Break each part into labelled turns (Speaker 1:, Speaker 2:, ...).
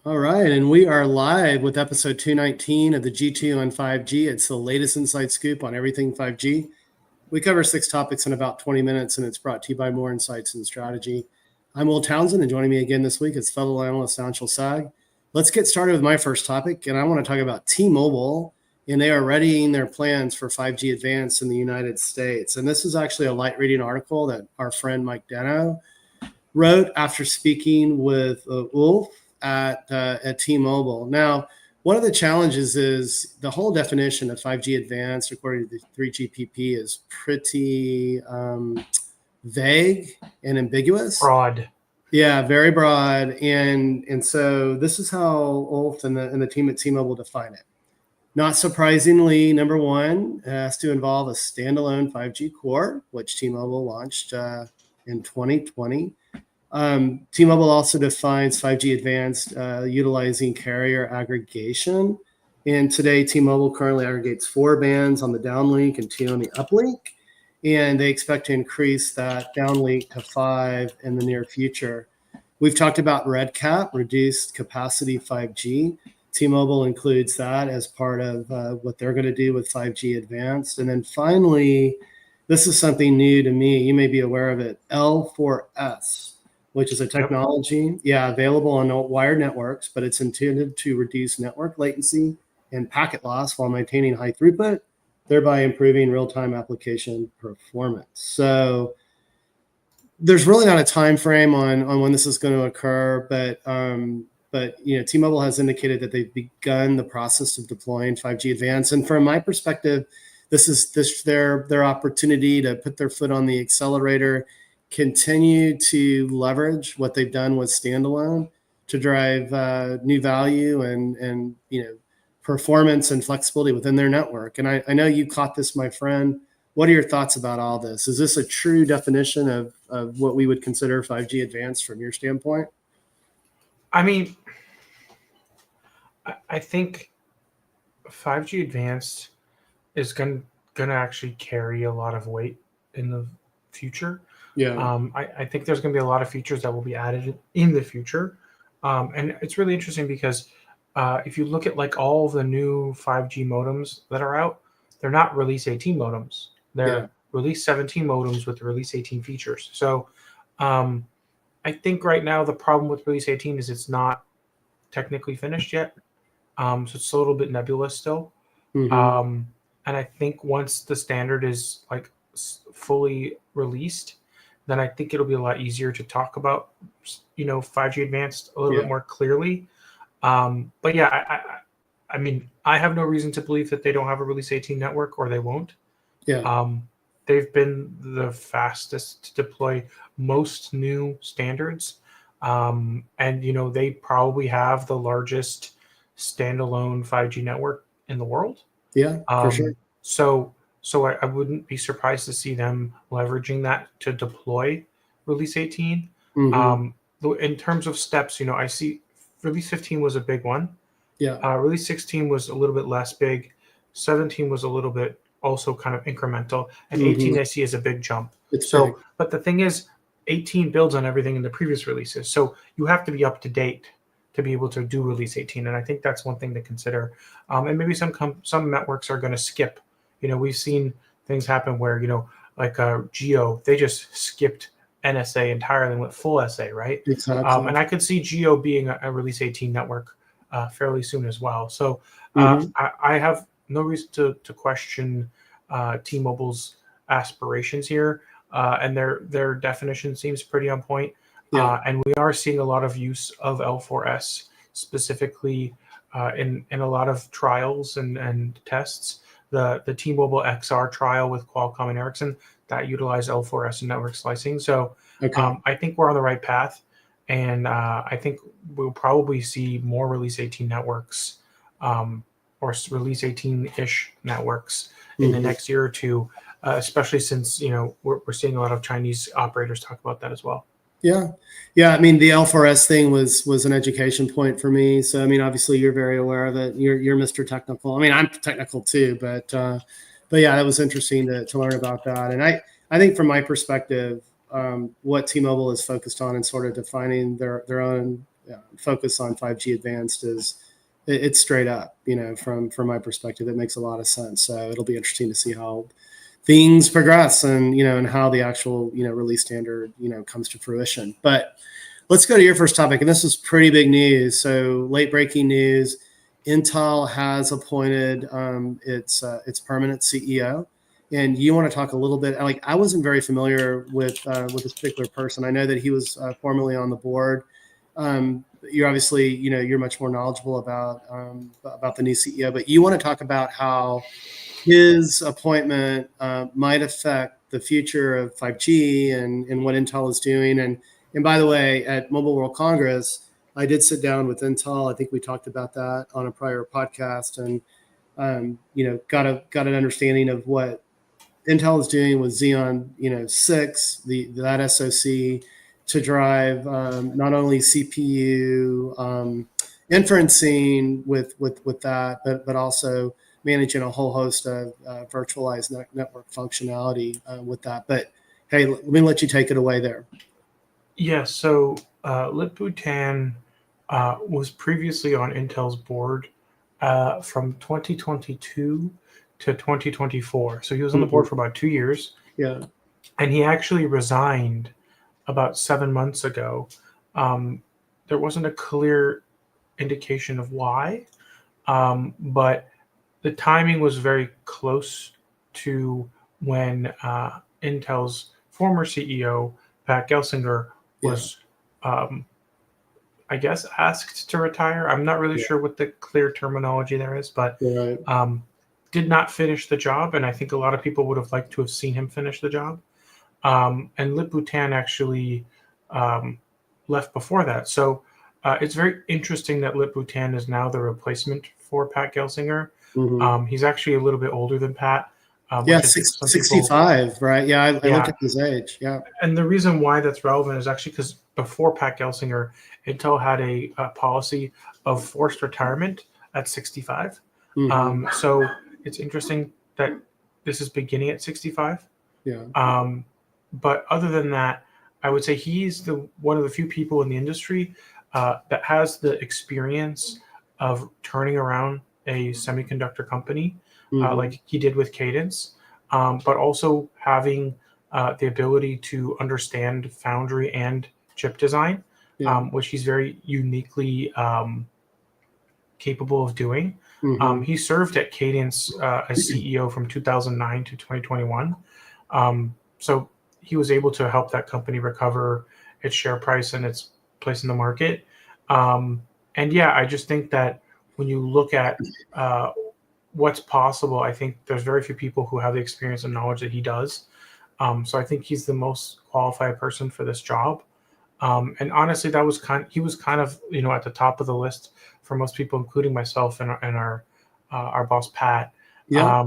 Speaker 1: All right, and we are live with episode 219 of the G2 on 5G. It's the latest inside scoop on everything 5G. We cover 6 topics in about 20 minutes, and it's brought to you by More Insights and Strategy. I'm Will Townsend, and joining me again this week is fellow analyst Anshel. Let's get started with my first topic, and I want to talk about T-Mobile, and they are readying their plans for 5G Advanced in the United States. And this is actually a light reading article that our friend Mike Dano wrote after speaking with Ulf at T-Mobile. Now, one of the challenges is the whole definition of 5G Advanced, according to the 3GPP, is pretty vague and ambiguous.
Speaker 2: Broad.
Speaker 1: Yeah, very broad. And so this is how Ulf and the team at T-Mobile define it. Not surprisingly, number one, it has to involve a standalone 5G core, which T-Mobile launched in 2020. T-Mobile also defines 5G Advanced utilizing carrier aggregation. And today, T-Mobile currently aggregates 4 bands on the downlink and 2 on the uplink. And they expect to increase that downlink to 5 in the near future. We've talked about RedCap, reduced capacity 5G. T-Mobile includes that as part of what they're going to do with 5G Advanced. And then finally, this is something new to me. You may be aware of it, L4S, which is a technology, available on wired networks, but it's intended to reduce network latency and packet loss while maintaining high throughput, thereby improving real-time application performance. So there's really not a time frame on when this is going to occur, but T-Mobile has indicated that they've begun the process of deploying 5G Advanced. And from my perspective, this is their opportunity to put their foot on the accelerator, continue to leverage what they've done with standalone to drive new value and performance and flexibility within their network. And I know you caught this, my friend. What are your thoughts about all this? Is this a true definition of what we would consider 5G Advanced from your standpoint?
Speaker 2: I mean, I think 5G Advanced is going to actually carry a lot of weight in the future.
Speaker 1: Yeah.
Speaker 2: I think there's going to be a lot of features that will be added in the future. And it's really interesting because if you look at like all the new 5G modems that are out, they're not release 18 modems. They're release 17 modems with the release 18 features. So I think right now the problem with release 18 is it's not technically finished yet. So it's a little bit nebulous still.
Speaker 1: Mm-hmm.
Speaker 2: And I think once the standard is like fully released, then I think it'll be a lot easier to talk about, 5G Advanced a little bit more clearly. But yeah, I mean, I have no reason to believe that they don't have a release 18 network or they won't.
Speaker 1: Yeah.
Speaker 2: They've been the fastest to deploy most new standards. And, they probably have the largest standalone 5G network in the world.
Speaker 1: Yeah, for sure.
Speaker 2: So I wouldn't be surprised to see them leveraging that to deploy release 18.
Speaker 1: Mm-hmm.
Speaker 2: In terms of steps, I see release 15 was a big one.
Speaker 1: Yeah.
Speaker 2: Release 16 was a little bit less big. 17 was a little bit also kind of incremental. And 18 I see as a big jump.
Speaker 1: Big.
Speaker 2: But the thing is, 18 builds on everything in the previous releases. So you have to be up to date to be able to do release 18. And I think that's one thing to consider. And maybe some networks are going to skip. We've seen things happen where, like Geo, they just skipped NSA entirely and went full SA, right?
Speaker 1: Exactly.
Speaker 2: And I could see Geo being a release 18 network fairly soon as well. So I have no reason to question T-Mobile's aspirations here. And their definition seems pretty on point. And we are seeing a lot of use of L4S specifically in a lot of trials and tests. The T-Mobile XR trial with Qualcomm and Ericsson that utilized L4S and network slicing. So I think we're on the right path. And I think we'll probably see more release 18 networks or release 18-ish networks in the next year or two, especially since, we're seeing a lot of Chinese operators talk about that as well.
Speaker 1: Yeah. I mean, the L4S thing was an education point for me. So, I mean, obviously you're very aware of it. You're Mr. Technical. I mean, I'm technical too, but yeah, that was interesting to learn about that. And I think from my perspective, what T-Mobile is focused on and sort of defining their own focus on 5G Advanced is it's straight up, from my perspective, it makes a lot of sense. So it'll be interesting to see how things progress and how the actual, release standard, comes to fruition. But let's go to your first topic. And this is pretty big news. So late breaking news, Intel has appointed its permanent CEO. And you want to talk a little bit, like I wasn't very familiar with this particular person. I know that he was formerly on the board. You're obviously, you're much more knowledgeable about the new CEO, but you want to talk about how his appointment might affect the future of 5G and what Intel is doing. And by the way, at Mobile World Congress, I did sit down with Intel. I think we talked about that on a prior podcast, and got an understanding of what Intel is doing with Xeon 6, that SoC, to drive not only CPU inferencing with that, but also managing a whole host of virtualized network functionality with that. But hey, let me let you take it away there.
Speaker 2: Yeah, so Lip-Bu Tan was previously on Intel's board from 2022 to 2024. So he was on the board for about 2 years.
Speaker 1: Yeah.
Speaker 2: And he actually resigned about 7 months ago. There wasn't a clear indication of why, but the timing was very close to when Intel's former CEO, Pat Gelsinger, was, I guess, asked to retire. I'm not really sure what the clear terminology there is, but did not finish the job. And I think a lot of people would have liked to have seen him finish the job. And Lip-Bu Tan actually left before that. So it's very interesting that Lip-Bu Tan is now the replacement for Pat Gelsinger. He's actually a little bit older than Pat.
Speaker 1: 65, right? Yeah, I looked at his age. Yeah.
Speaker 2: And the reason why that's relevant is actually because before Pat Gelsinger, Intel had a policy of forced retirement at 65. So it's interesting that this is beginning at 65.
Speaker 1: Yeah.
Speaker 2: But other than that, I would say he's one of the few people in the industry that has the experience of turning around a semiconductor company like he did with Cadence, but also having the ability to understand foundry and chip design, which he's very uniquely capable of doing. He served at Cadence as CEO from 2009 to 2021. So he was able to help that company recover its share price and its place in the market. And yeah, I just think that when you look at what's possible, I think there's very few people who have the experience and knowledge that he does. So I think he's the most qualified person for this job. And honestly, he was kind of at the top of the list for most people, including myself and our boss Pat.
Speaker 1: Yeah.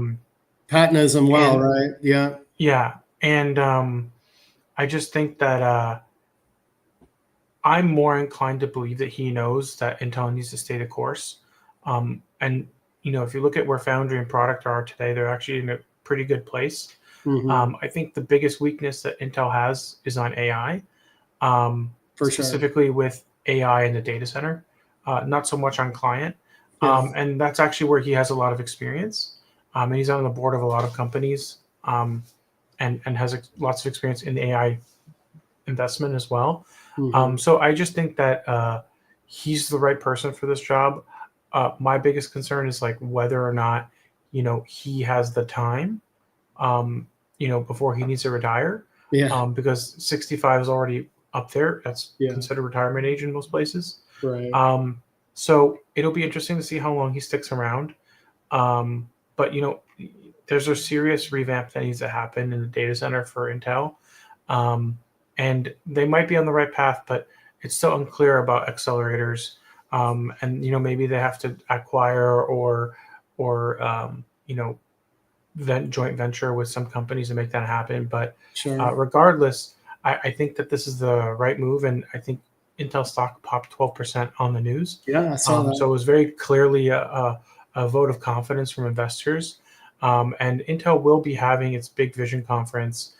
Speaker 1: Pat knows him well, right? Yeah.
Speaker 2: Yeah. And I just think that I'm more inclined to believe that he knows that Intel needs to stay the course. And if you look at where foundry and product are today, they're actually in a pretty good place. I think the biggest weakness that Intel has is on AI, specifically with AI in the data center, not so much on client. And that's actually where he has a lot of experience. And he's on the board of a lot of companies and has lots of experience in the AI investment as well. So I just think that he's the right person for this job. My biggest concern is like whether or not, he has the time, before he needs to retire. Because 65 is already up there. That's considered retirement age in most places.
Speaker 1: Right.
Speaker 2: So it'll be interesting to see how long he sticks around. But there's a serious revamp that needs to happen in the data center for Intel. And they might be on the right path, but it's still unclear about accelerators. And maybe they have to acquire or joint venture with some companies to make that happen. But regardless, I think that this is the right move, and I think Intel stock popped 12% on the news.
Speaker 1: Yeah, I saw that.
Speaker 2: So it was very clearly a vote of confidence from investors. And Intel will be having its Big Vision conference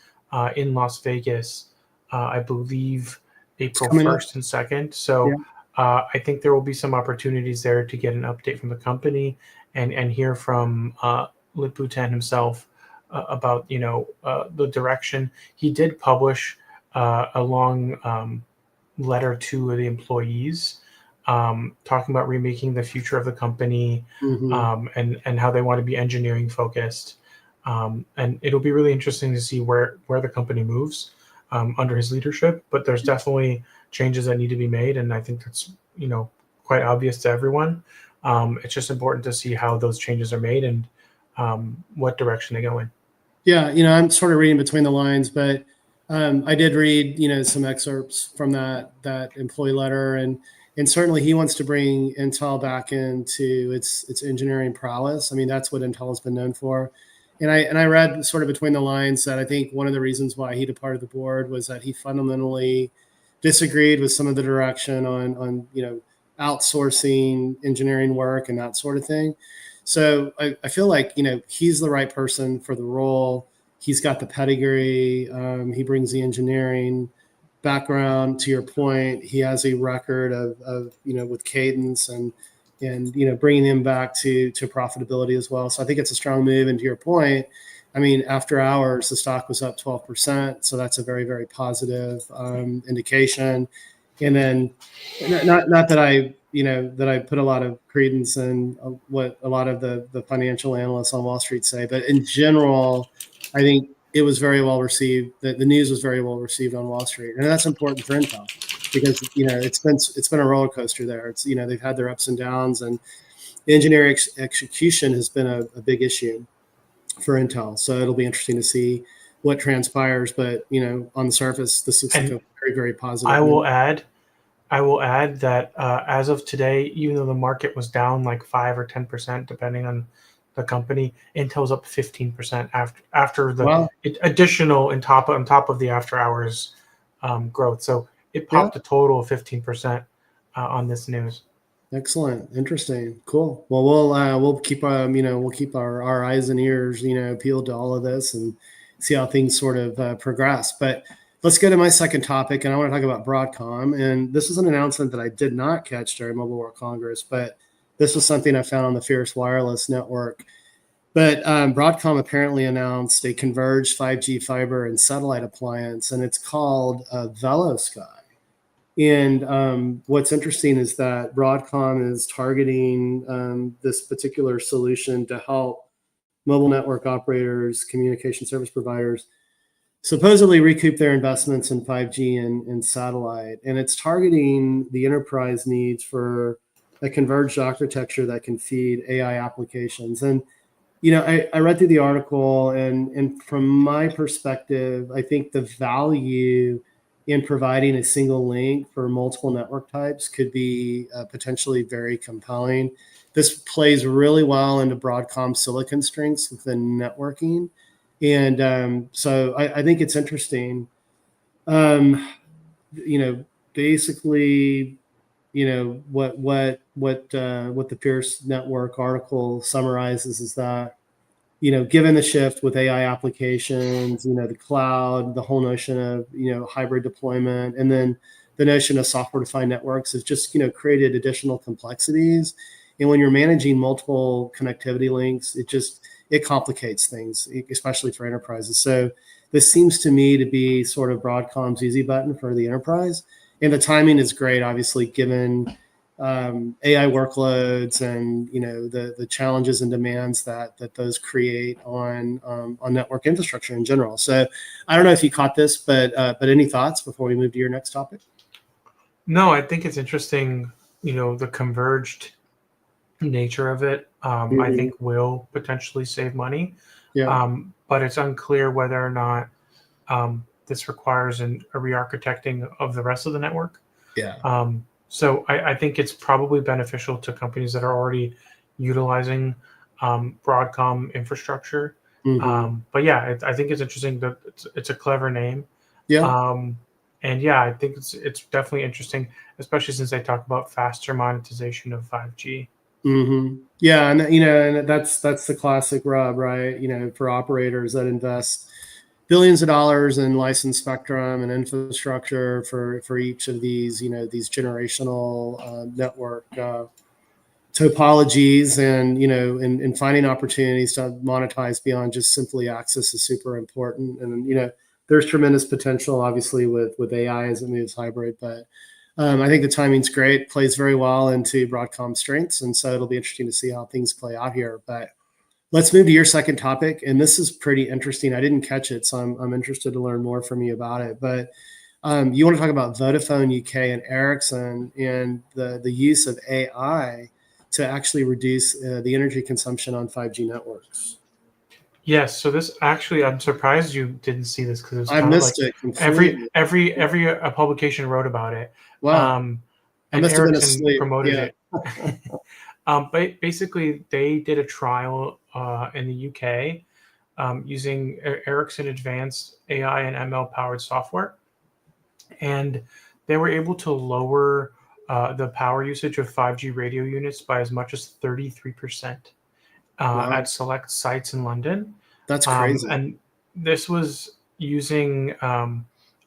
Speaker 2: in Las Vegas, I believe April 1st and 2nd. So I think there will be some opportunities there to get an update from the company and hear from Liputan himself about the direction. He did publish a long letter to the employees talking about remaking the future of the company and how they want to be engineering focused. And it'll be really interesting to see where the company moves under his leadership. But there's definitely changes that need to be made, and I think that's quite obvious to everyone. It's just important to see how those changes are made and what direction they go in.
Speaker 1: Yeah, I'm sort of reading between the lines, but I did read some excerpts from that employee letter, and certainly he wants to bring Intel back into its engineering prowess. I mean, that's what Intel has been known for. And I read sort of between the lines that I think one of the reasons why he departed the board was that he fundamentally disagreed with some of the direction on outsourcing engineering work and that sort of thing. So I feel like he's the right person for the role. He's got the pedigree. He brings the engineering background. To your point, he has a record of with Cadence and bringing them back to profitability as well. So I think it's a strong move. And to your point, I mean, after hours, the stock was up 12%. So that's a very, very positive indication. And then not that I put a lot of credence in what a lot of the financial analysts on Wall Street say, but in general, I think it was very well received. The news was very well received on Wall Street, and that's important for Intel because it's been a roller coaster there. It's they've had their ups and downs, and engineering execution has been a big issue for Intel. So it'll be interesting to see what transpires. But on the surface, this looks like a very, very positive.
Speaker 2: I will add that as of today, even though the market was down like 5 or 10%, depending on the company, Intel's up 15% after the additional on top of the after hours growth. So it popped a total of 15% on this news.
Speaker 1: Excellent, interesting, cool. Well, we'll keep our eyes and ears peeled to all of this and see how things sort of progress. But let's go to my second topic, and I want to talk about Broadcom. And this is an announcement that I did not catch during Mobile World Congress, but this was something I found on the Fierce Wireless Network. But Broadcom apparently announced a converged 5G fiber and satellite appliance, and it's called VeloSky. And what's interesting is that Broadcom is targeting this particular solution to help mobile network operators, communication service providers, supposedly recoup their investments in 5G and satellite. And it's targeting the enterprise needs for a converged architecture that can feed AI applications. And I read through the article, and from my perspective, I think the value in providing a single link for multiple network types could be potentially very compelling. This plays really well into Broadcom silicon strengths within networking. And so I think it's interesting. Basically, what the Pierce Network article summarizes is that, given the shift with AI applications, the cloud, the whole notion of, hybrid deployment, and then the notion of software-defined networks has just, created additional complexities. And when you're managing multiple connectivity links, it complicates things, especially for enterprises. So this seems to me to be sort of Broadcom's easy button for the enterprise. And the timing is great, obviously, given AI workloads and the challenges and demands that those create on network infrastructure in general. So I don't know if you caught this, but any thoughts before we move to your next topic?
Speaker 2: No, I think it's interesting. The converged nature of it, I think will potentially save money.
Speaker 1: Yeah.
Speaker 2: But it's unclear whether or not this requires a re-architecting of the rest of the network.
Speaker 1: Yeah.
Speaker 2: So I think it's probably beneficial to companies that are already utilizing Broadcom infrastructure. But yeah, I think it's interesting that it's a clever name.
Speaker 1: Yeah.
Speaker 2: And yeah, I think it's definitely interesting, especially since they talk about faster monetization of 5G.
Speaker 1: Yeah, and that's the classic rub, right? For operators that invest billions of dollars in licensed spectrum and infrastructure for each of these, these generational network topologies, and and finding opportunities to monetize beyond just simply access is super important. And there's tremendous potential, obviously, with AI as it moves hybrid, but I think the timing's great, plays very well into Broadcom's strengths, and so it'll be interesting to see how things play out here. But let's move to your second topic, and this is pretty interesting. I didn't catch it, so I'm interested to learn more from you about it. But you want to talk about Vodafone UK and Ericsson and the use of AI to actually reduce the energy consumption on 5G networks.
Speaker 2: Yes. So this actually, I'm surprised you didn't see this, because it was
Speaker 1: I
Speaker 2: kind of
Speaker 1: missed
Speaker 2: like
Speaker 1: it completely.
Speaker 2: every publication wrote about it.
Speaker 1: Wow. I
Speaker 2: And
Speaker 1: must have been
Speaker 2: Ericsson
Speaker 1: asleep.
Speaker 2: promoted
Speaker 1: Yeah.
Speaker 2: it. But basically, they did a trial in the UK using Ericsson advanced AI and ML powered software, and they were able to lower the power usage of 5G radio units by as much as 33%
Speaker 1: Wow.
Speaker 2: at select sites in London.
Speaker 1: That's crazy.
Speaker 2: And this was using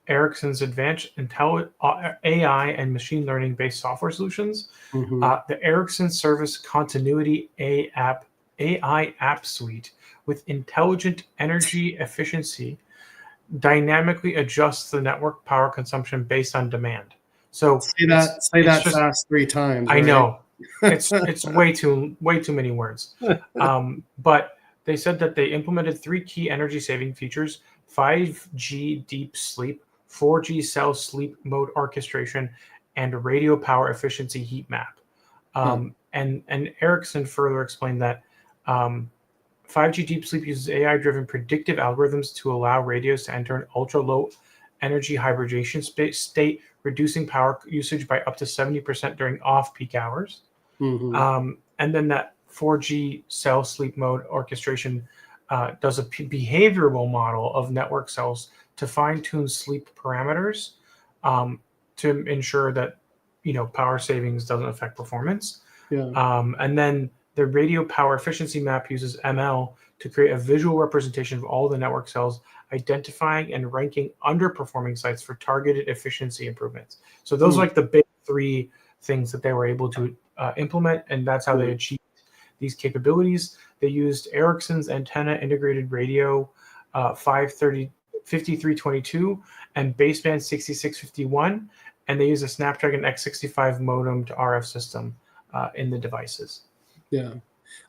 Speaker 2: Ericsson's advanced AI and machine learning based software solutions. The Ericsson Service Continuity AI app suite with intelligent energy efficiency dynamically adjusts the network power consumption based on demand. So
Speaker 1: say that fast 3 times.
Speaker 2: I
Speaker 1: right?
Speaker 2: know it's way too many words. But they said that they implemented 3 key energy saving features: 5G deep sleep, 4G cell sleep mode orchestration, and radio power efficiency heat map. And Ericsson further explained that 5G deep sleep uses AI-driven predictive algorithms to allow radios to enter an ultra-low energy hibernation state, reducing power usage by up to 70% during off-peak hours. And then that 4G cell sleep mode orchestration does a behavioral model of network cells to fine-tune sleep parameters to ensure that power savings doesn't affect performance. And then the radio power efficiency map uses ML to create a visual representation of all the network cells, identifying and ranking underperforming sites for targeted efficiency improvements. So those are like the big 3 things that they were able to implement, and that's how they achieved these capabilities. They used Ericsson's antenna integrated radio 5322 and baseband 6651, and they use a Snapdragon X65 modem to RF system in the devices.
Speaker 1: Yeah.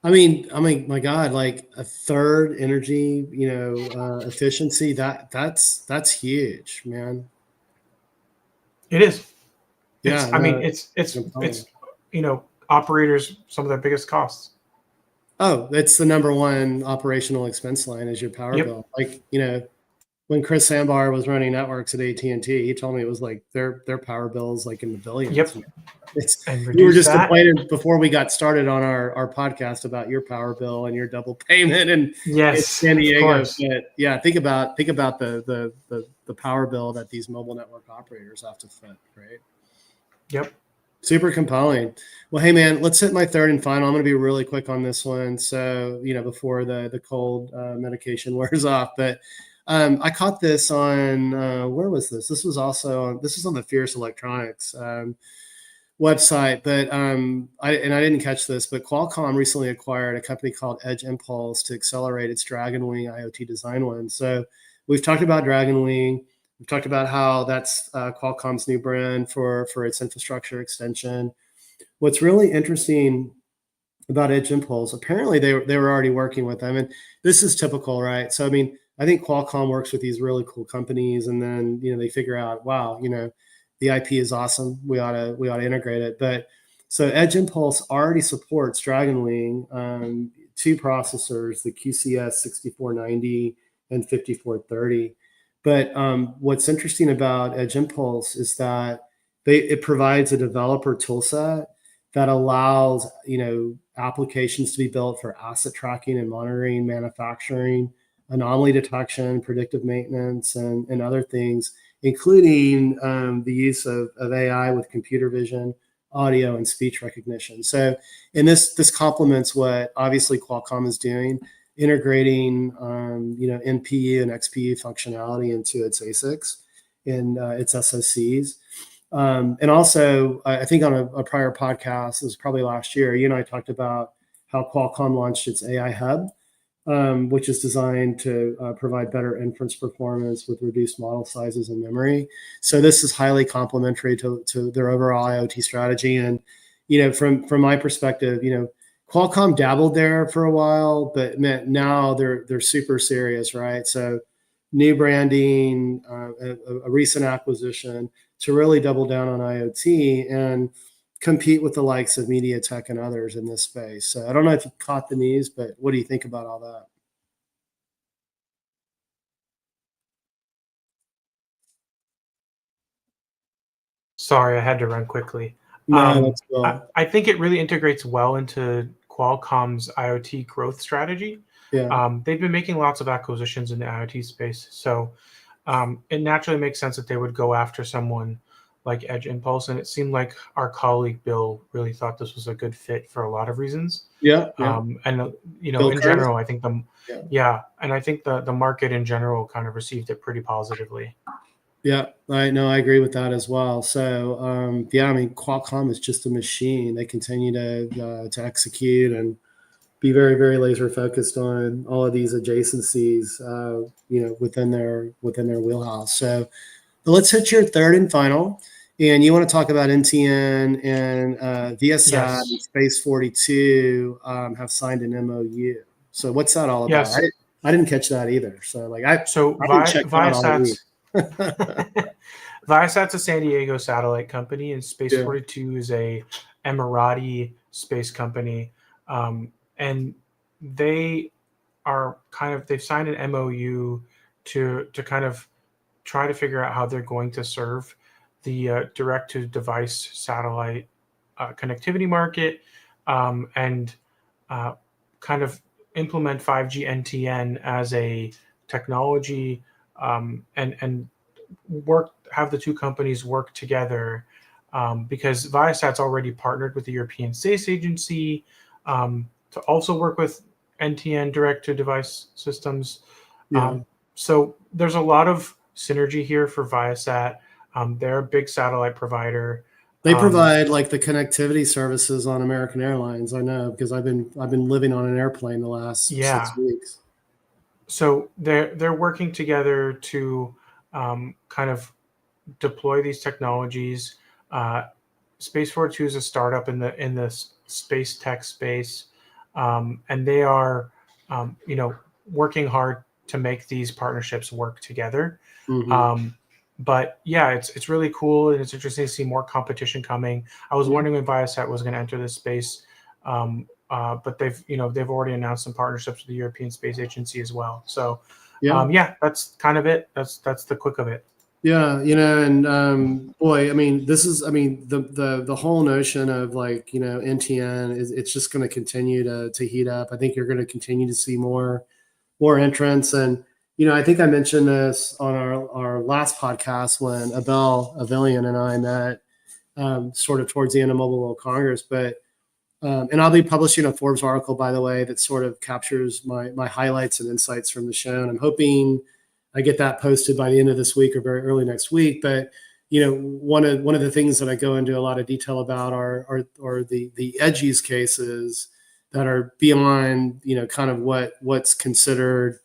Speaker 1: I mean, my God, like a third energy, efficiency, that's huge, man.
Speaker 2: It is.
Speaker 1: Yeah.
Speaker 2: I mean, it's operators, some of their biggest costs.
Speaker 1: Oh, it's the number one operational expense line is your power bill. Like, when Chris Sambar was running networks at AT&T, he told me it was like their power bills like in the billions.
Speaker 2: Yep.
Speaker 1: We were just complaining before we got started on our podcast about your power bill and your double payment in San Diego. But yeah, think about the power bill that these mobile network operators have to foot, right?
Speaker 2: Yep.
Speaker 1: Super compelling. Well, hey man, let's hit my third and final. I'm going to be really quick on this one, so before the cold medication wears off. But I caught this on where was this? This was on the Fierce Electronics website. But I didn't catch this, but Qualcomm recently acquired a company called Edge Impulse to accelerate its Dragonwing IoT design win. So we've talked about Dragonwing. We've talked about how that's Qualcomm's new brand for its infrastructure extension. What's really interesting about Edge Impulse, apparently they were already working with them, and this is typical, right? So I mean, I think Qualcomm works with these really cool companies, and then they figure out, wow, the IP is awesome. We ought to integrate it. But so Edge Impulse already supports Dragonwing 2 processors, the QCS 6490 and 5430. But what's interesting about Edge Impulse is that it provides a developer toolset that allows applications to be built for asset tracking and monitoring, manufacturing, anomaly detection, predictive maintenance, and other things, including the use of AI with computer vision, audio, and speech recognition. So, and this complements what obviously Qualcomm is doing. integrating, NPU and XPU functionality into its ASICs and its SoCs. And also, I think on a prior podcast, it was probably last year, you and I talked about how Qualcomm launched its AI Hub, which is designed to provide better inference performance with reduced model sizes and memory. So this is highly complementary to their overall IoT strategy. And from my perspective, Qualcomm dabbled there for a while, but now they're super serious, right? So new branding, a recent acquisition to really double down on IoT and compete with the likes of MediaTek and others in this space. So I don't know if you caught the news, but what do you think about all that?
Speaker 2: Sorry, I had to run quickly.
Speaker 1: No, that's cool.
Speaker 2: I think it really integrates well into Qualcomm's IoT growth strategy.
Speaker 1: Yeah.
Speaker 2: They've been making lots of acquisitions in the IoT space, so it naturally makes sense that they would go after someone like Edge Impulse. And it seemed like our colleague Bill really thought this was a good fit for a lot of reasons.
Speaker 1: Yeah. Yeah.
Speaker 2: And
Speaker 1: Bill
Speaker 2: in
Speaker 1: Curtis?
Speaker 2: general, I think
Speaker 1: Yeah.
Speaker 2: and I think the market in general kind of received it pretty positively.
Speaker 1: Yeah, I know. I agree with that as well. So, I mean, Qualcomm is just a machine. They continue to execute and be very, very laser focused on all of these adjacencies, within their wheelhouse. So, but let's hit your third and final. And you want to talk about NTN and Viasat and
Speaker 2: Yes.
Speaker 1: Space 42 have signed an MOU. So, what's that all about?
Speaker 2: Yes.
Speaker 1: I didn't catch that either. So, I've been checking out all week.
Speaker 2: Viasat's a San Diego satellite company, and Space
Speaker 1: Yeah.
Speaker 2: 42 is a Emirati space company. And they are they've signed an MOU to kind of try to figure out how they're going to serve the direct to device satellite connectivity market, and kind of implement 5G NTN as a technology, and have the two companies work together, because Viasat's already partnered with the European Space Agency to also work with NTN direct to device systems.
Speaker 1: Yeah.
Speaker 2: So there's a lot of synergy here for Viasat. They're a big satellite provider.
Speaker 1: They provide like the connectivity services on American Airlines. I know because I've been living on an airplane the last 6 weeks.
Speaker 2: So they're working together to kind of deploy these technologies. Space 42 is a startup in the space tech space, and they are working hard to make these partnerships work together.
Speaker 1: Mm-hmm.
Speaker 2: But yeah, it's really cool, and it's interesting to see more competition coming. I was wondering when Viasat was going to enter this space, but they've already announced some partnerships with the European Space Agency as well. So that's kind of it. That's the quick of it.
Speaker 1: Yeah, and boy, I mean, the whole notion of NTN it's just going to continue to heat up. I think you're going to continue to see more entrants. And I think I mentioned this on our last podcast when Abel Avilian and I met, sort of towards the end of Mobile World Congress. But and I'll be publishing a Forbes article, by the way, that sort of captures my highlights and insights from the show. And I'm hoping I get that posted by the end of this week or very early next week. But one of the things that I go into a lot of detail about are the edge use cases that are beyond kind of what's considered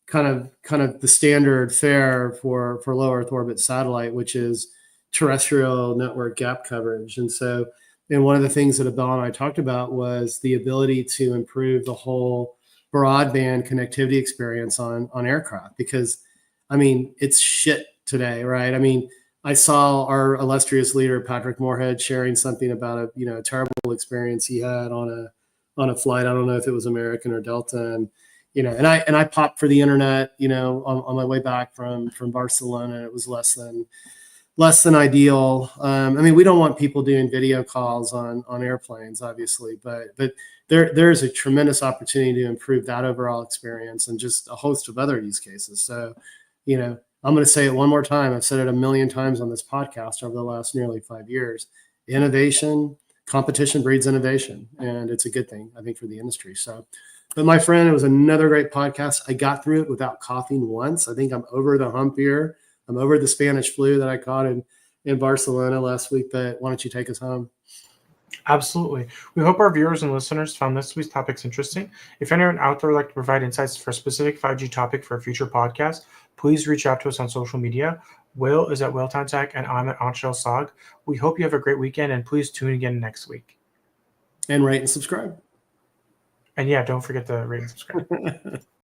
Speaker 1: kind of the standard fare for low Earth orbit satellite, which is terrestrial network gap coverage. And one of the things that Abel and I talked about was the ability to improve the whole broadband connectivity experience on aircraft, because I mean, it's shit today, right? I mean, I saw our illustrious leader, Patrick Moorhead, sharing something about a terrible experience he had on a flight. I don't know if it was American or Delta. And I popped for the internet, on my way back from Barcelona. It was less than ideal. I mean, we don't want people doing video calls on airplanes, obviously, but there's a tremendous opportunity to improve that overall experience and just a host of other use cases. So, I'm going to say it one more time. I've said it a million times on this podcast over the last nearly 5 years. Innovation, competition breeds innovation, and it's a good thing, I think, for the industry. So, but my friend, it was another great podcast. I got through it without coughing once. I think I'm over the hump here. I'm over the Spanish flu that I caught in Barcelona last week. But why don't you take us home?
Speaker 2: Absolutely. We hope our viewers and listeners found this week's topics interesting. If anyone out there would like to provide insights for a specific 5G topic for a future podcast, please reach out to us on social media. Will is at WillTownTech, and I'm at Anshel Sog. We hope you have a great weekend, and please tune in again next week.
Speaker 1: And rate and subscribe.
Speaker 2: And yeah, don't forget to rate and subscribe.